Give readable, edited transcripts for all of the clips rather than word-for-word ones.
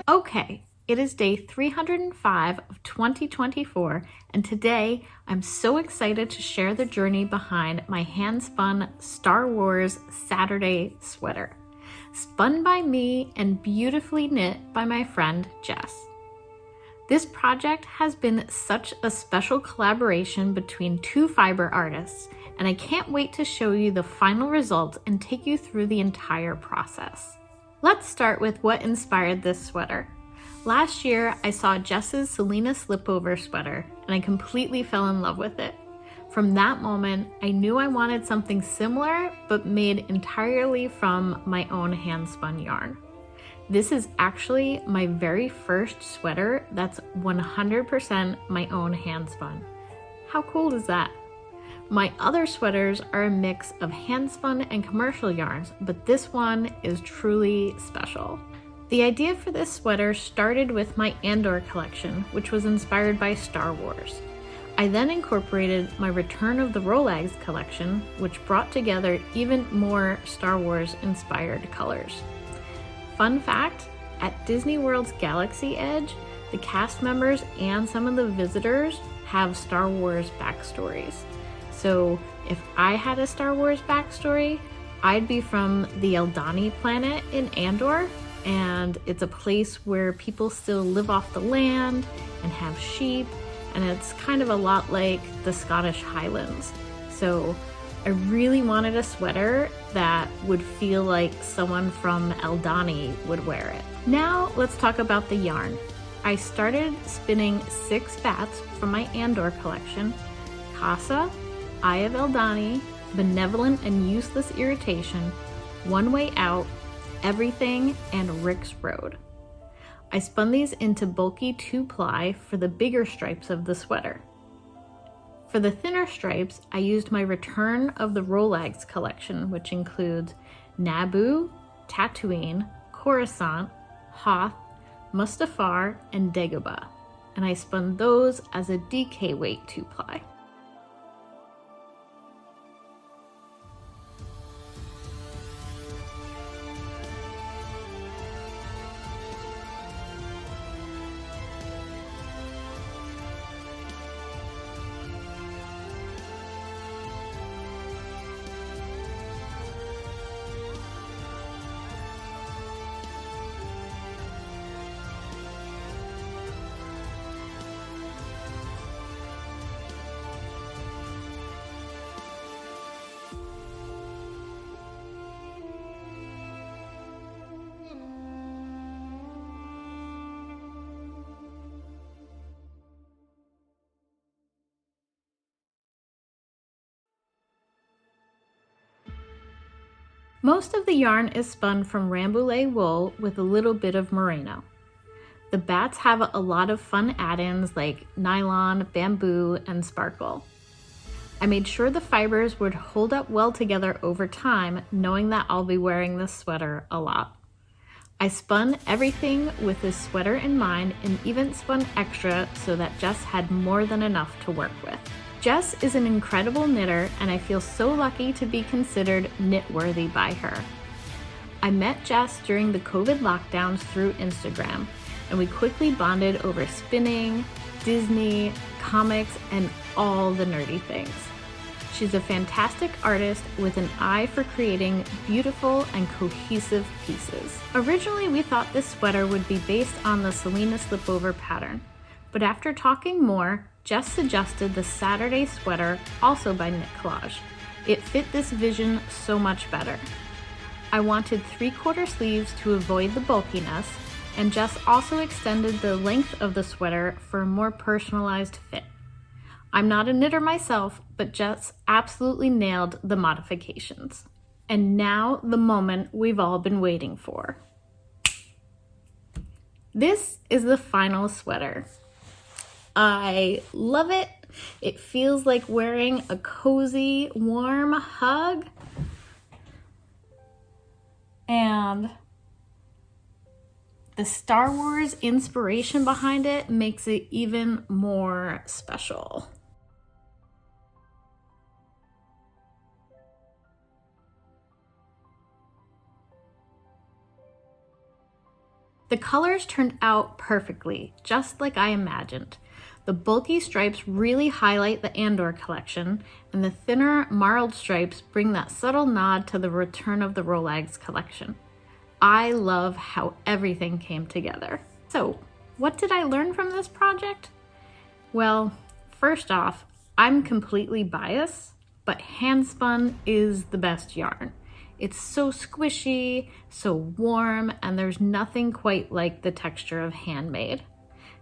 Okay, it is day 305 of 2024, and today I'm so excited to share the journey behind my hand-spun Star Wars Saturday sweater, spun by me and beautifully knit by my friend Jess. This project has been such a special collaboration between two fiber artists, and I can't wait to show you the final results and take you through the entire process. Let's start with what inspired this sweater. Last year, I saw Jess's Selena Slip Over sweater, and I completely fell in love with it. From that moment, I knew I wanted something similar, but made entirely from my own hand-spun yarn. This is actually my very first sweater that's 100% my own hand-spun. How cool is that? My other sweaters are a mix of hand-spun and commercial yarns, but this one is truly special. The idea for this sweater started with my Andor collection, which was inspired by Star Wars. I then incorporated my Return of the Rolags collection, which brought together even more Star Wars inspired colors. Fun fact, at Disney World's Galaxy Edge, the cast members and some of the visitors have Star Wars backstories. So if I had a Star Wars backstory, I'd be from the Eldani planet in Andor, and it's a place where people still live off the land and have sheep, and it's kind of a lot like the Scottish Highlands. So I really wanted a sweater that would feel like someone from Eldani would wear it. Now let's talk about the yarn. I started spinning 6 bats from my Andor collection: Casa, Eye of Eldani, Benevolent and Useless Irritation, One Way Out, Everything, and Rick's Road. I spun these into bulky 2-ply for the bigger stripes of the sweater. For the thinner stripes, I used my Return of the Rolags collection, which includes Naboo, Tatooine, Coruscant, Hoth, Mustafar, and Dagobah, and I spun those as a DK weight 2-ply. Most of the yarn is spun from Rambouillet wool with a little bit of merino. The bats have a lot of fun add-ins like nylon, bamboo, and sparkle. I made sure the fibers would hold up well together over time, knowing that I'll be wearing this sweater a lot. I spun everything with this sweater in mind and even spun extra so that Jess had more than enough to work with. Jess is an incredible knitter, and I feel so lucky to be considered knit-worthy by her. I met Jess during the COVID lockdowns through Instagram, and we quickly bonded over spinning, Disney, comics, and all the nerdy things. She's a fantastic artist with an eye for creating beautiful and cohesive pieces. Originally, we thought this sweater would be based on the Selena Slip Over pattern, but after talking more, Jess suggested the Saturday sweater, also by Knit Collage. It fit this vision so much better. I wanted 3/4 sleeves to avoid the bulkiness, and Jess also extended the length of the sweater for a more personalized fit. I'm not a knitter myself, but Jess absolutely nailed the modifications. And now the moment we've all been waiting for. This is the final sweater. I love it. It feels like wearing a cozy, warm hug. And the Star Wars inspiration behind it makes it even more special. The colors turned out perfectly, just like I imagined. The bulky stripes really highlight the Andor collection, and the thinner marled stripes bring that subtle nod to the Return of the Rolags collection. I love how everything came together. So, what did I learn from this project? Well, first off, I'm completely biased, but Handspun is the best yarn. It's so squishy, so warm, and there's nothing quite like the texture of handmade.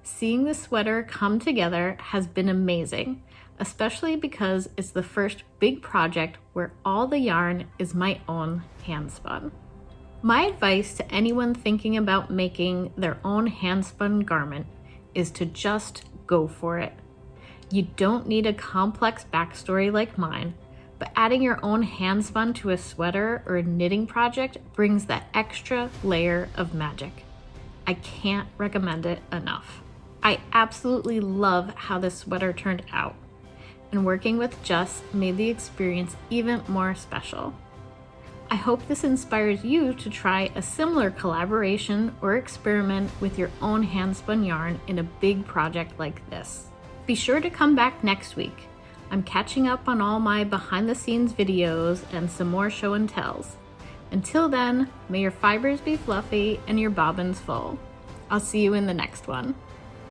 Seeing the sweater come together has been amazing, especially because it's the first big project where all the yarn is my own handspun. My advice to anyone thinking about making their own handspun garment is to just go for it. You don't need a complex backstory like mine, but adding your own handspun to a sweater or a knitting project brings that extra layer of magic. I can't recommend it enough. I absolutely love how this sweater turned out, and working with Jess made the experience even more special. I hope this inspires you to try a similar collaboration or experiment with your own handspun yarn in a big project like this. Be sure to come back next week. I'm catching up on all my behind the scenes videos and some more show and tells. Until then, may your fibers be fluffy and your bobbins full. I'll see you in the next one.